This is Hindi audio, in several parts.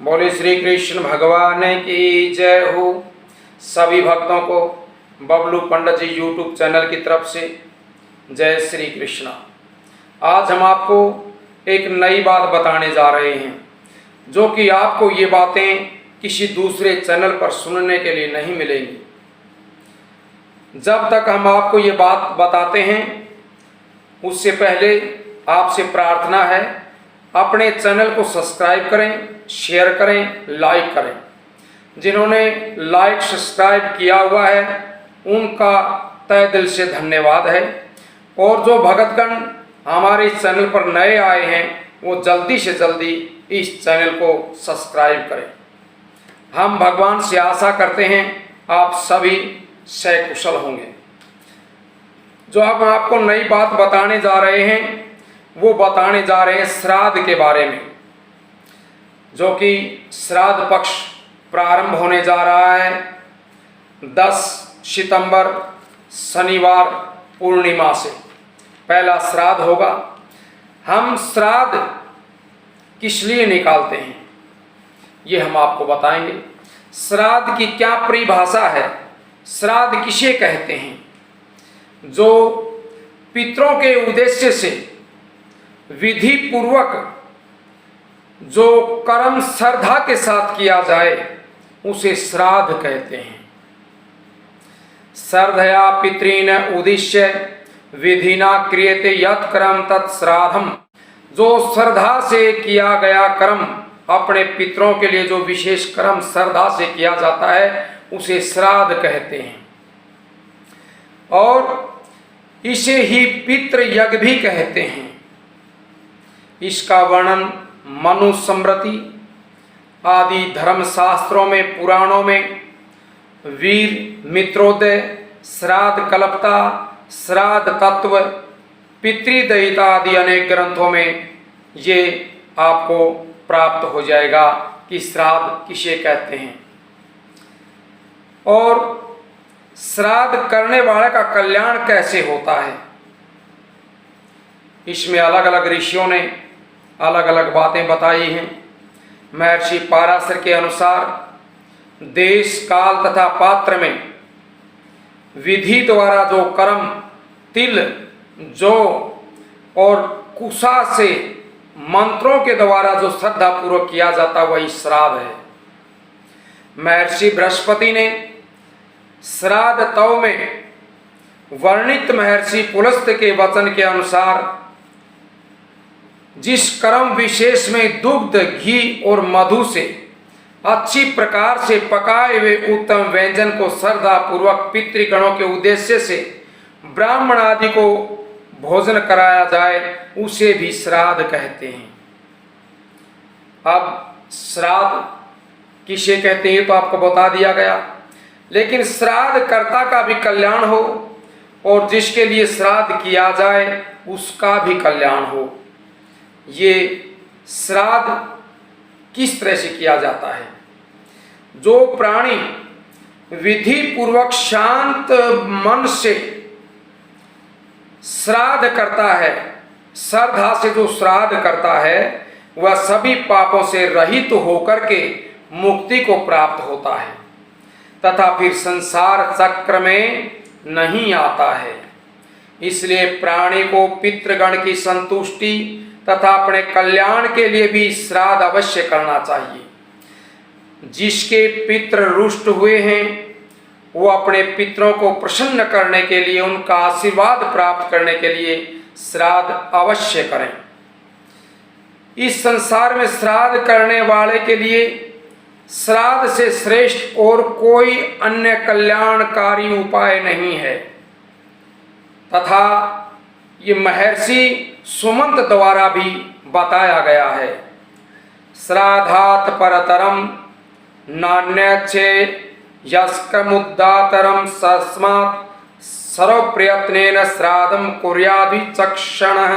बोले श्री कृष्ण भगवान की जय हो। सभी भक्तों को बबलू पंडित जी यूट्यूब चैनल की तरफ से जय श्री कृष्ण। आज हम आपको एक नई बात बताने जा रहे हैं, जो कि आपको ये बातें किसी दूसरे चैनल पर सुनने के लिए नहीं मिलेंगी। जब तक हम आपको ये बात बताते हैं, उससे पहले आपसे प्रार्थना है, अपने चैनल को सब्सक्राइब करें, शेयर करें, लाइक करें। जिन्होंने लाइक सब्सक्राइब किया हुआ है उनका तहे दिल से धन्यवाद है, और जो भक्तगण हमारे इस चैनल पर नए आए हैं वो जल्दी से जल्दी इस चैनल को सब्सक्राइब करें। हम भगवान से आशा करते हैं आप सभी सकुशल होंगे। जो हम आपको नई बात बताने जा रहे हैं वो बताने जा रहे हैं श्राद्ध के बारे में, जो कि श्राद्ध पक्ष प्रारंभ होने जा रहा है 10 सितंबर शनिवार पूर्णिमा से पहला श्राद्ध होगा। हम श्राद्ध किस लिए निकालते हैं ये हम आपको बताएंगे। श्राद्ध की क्या परिभाषा है, श्राद्ध किसे कहते हैं? जो पितरों के उद्देश्य से विधि पूर्वक जो कर्म श्रद्धा के साथ किया जाए उसे श्राद्ध कहते हैं। श्रद्धया पितॄन् उद्दिश्य विधिना क्रियते यत् कर्म तत् श्राद्धम्। जो श्रद्धा से किया गया कर्म, अपने पितरों के लिए जो विशेष कर्म श्रद्धा से किया जाता है उसे श्राद्ध कहते हैं। और इसे ही पितृ यज्ञ भी कहते हैं। इसका वर्णन मनुस्मृति आदि धर्मशास्त्रों में, पुराणों में वीर मित्रोदय, श्राद्ध कल्पता, श्राद्ध तत्व, पितृदयिता आदि अनेक ग्रंथों में ये आपको प्राप्त हो जाएगा कि श्राद्ध किसे कहते हैं। और श्राद्ध करने वाले का कल्याण कैसे होता है, इसमें अलग अलग ऋषियों ने अलग अलग बातें बताई हैं। महर्षि पाराशर के अनुसार देश काल तथा पात्र में विधि द्वारा जो कर्म तिल, जौ और कुशा से मंत्रों के द्वारा जो श्रद्धा पूर्वक किया जाता वही श्राद्ध है। महर्षि बृहस्पति ने श्राद्ध तव में वर्णित महर्षि पुलस्त्य के वचन के अनुसार जिस कर्म विशेष में दुग्ध, घी और मधु से अच्छी प्रकार से पकाए हुए उत्तम व्यंजन को श्रद्धा पूर्वक पितृगणों के उद्देश्य से ब्राह्मण आदि को भोजन कराया जाए उसे भी श्राद्ध कहते हैं। अब श्राद्ध किसे कहते हैं तो आपको बता दिया गया, लेकिन श्राद्ध कर्ता का भी कल्याण हो और जिसके लिए श्राद्ध किया जाए उसका भी कल्याण हो। ये श्राद्ध किस तरह से किया जाता है? जो प्राणी विधि पूर्वक शांत मन से श्राद्ध करता है, श्रद्धा से जो श्राद्ध करता है वह सभी पापों से रहित होकर के मुक्ति को प्राप्त होता है तथा फिर संसार चक्र में नहीं आता है। इसलिए प्राणी को पितृगण की संतुष्टि तथा अपने कल्याण के लिए भी श्राद्ध अवश्य करना चाहिए। जिसके पितृ रुष्ट हुए हैं वो अपने पितरों को प्रसन्न करने के लिए, उनका आशीर्वाद प्राप्त करने के लिए श्राद्ध अवश्य करें। इस संसार में श्राद्ध करने वाले के लिए श्राद्ध से श्रेष्ठ और कोई अन्य कल्याणकारी उपाय नहीं है तथा ये महर्षि सुमंत द्वारा भी बताया गया है। श्राद्धात् परतरम नान्यच्छे यस्कमुद्दातरम तस्मात् सर्वप्रयत्नेन श्राद्धं कुर्याद्विचक्षणः।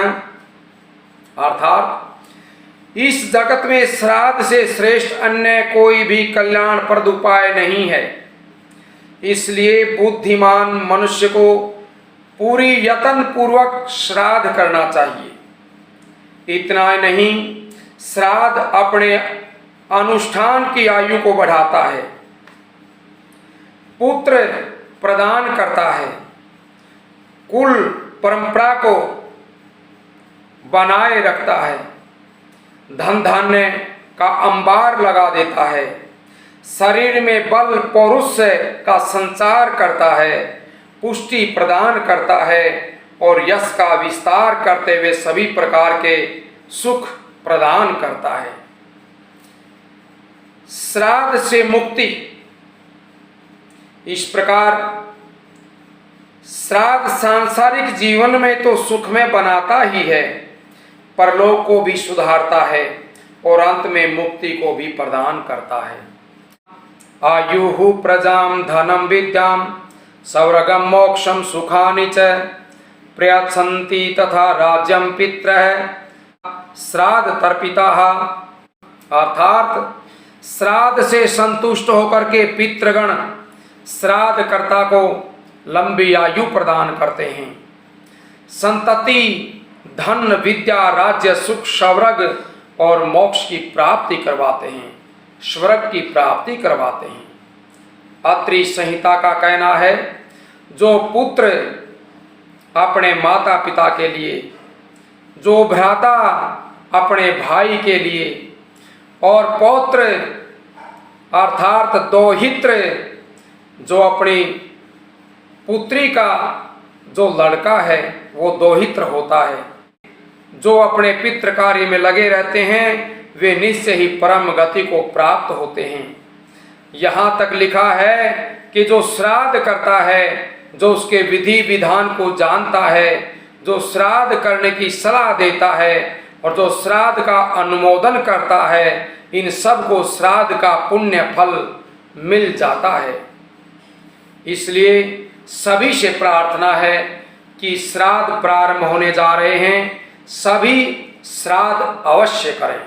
अर्थात इस जगत में श्राद्ध से श्रेष्ठ अन्य कोई भी कल्याणप्रद उपाय नहीं है। इसलिए बुद्धिमान मनुष्य को पूरी यत्न पूर्वक श्राद्ध करना चाहिए। इतना नहीं, श्राद्ध अपने अनुष्ठान की आयु को बढ़ाता है, पुत्र प्रदान करता है, कुल परंपरा को बनाए रखता है, धन धान्य का अंबार लगा देता है, शरीर में बल पौरुष का संचार करता है, पुष्टि प्रदान करता है और यश का विस्तार करते हुए सभी प्रकार के सुख प्रदान करता है। श्राद्ध से मुक्ति। इस प्रकार श्राद्ध सांसारिक जीवन में तो सुख में बनाता ही है, परलोक को भी सुधारता है और अंत में मुक्ति को भी प्रदान करता है। आयुः प्रजाम धनम विद्याम सौरगम मोक्षम सुखानि च प्रयच्छन्ति तथा राज्यम पितरः श्राद्ध तर्पिताः। अर्थात श्राद्ध से संतुष्ट होकर के पितृगण श्राद्धकर्ता को लंबी आयु प्रदान करते हैं, संतति, धन, विद्या, राज्य, सुख, स्वर्ग और मोक्ष की प्राप्ति करवाते हैं, स्वर्ग की प्राप्ति करवाते हैं। अत्रि संहिता का कहना है, जो पुत्र अपने माता पिता के लिए, जो भ्राता अपने भाई के लिए और पौत्र अर्थात दोहित्र जो अपनी पुत्री का जो लड़का है वो दोहित्र होता है, जो अपने पितृ कार्य में लगे रहते हैं वे निश्चय ही परम गति को प्राप्त होते हैं। यहाँ तक लिखा है कि जो श्राद्ध करता है, जो उसके विधि विधान को जानता है, जो श्राद्ध करने की सलाह देता है और जो श्राद्ध का अनुमोदन करता है, इन सब को श्राद्ध का पुण्य फल मिल जाता है। इसलिए सभी से प्रार्थना है कि श्राद्ध प्रारंभ होने जा रहे हैं, सभी श्राद्ध अवश्य करें।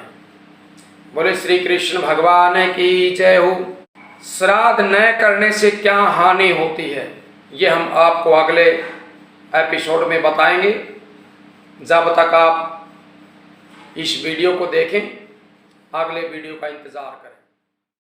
बोले श्री कृष्ण भगवान की जय हो। श्राद्ध न करने से क्या हानि होती है, ये हम आपको अगले एपिसोड में बताएंगे। जब तक आप इस वीडियो को देखें, अगले वीडियो का इंतज़ार करें।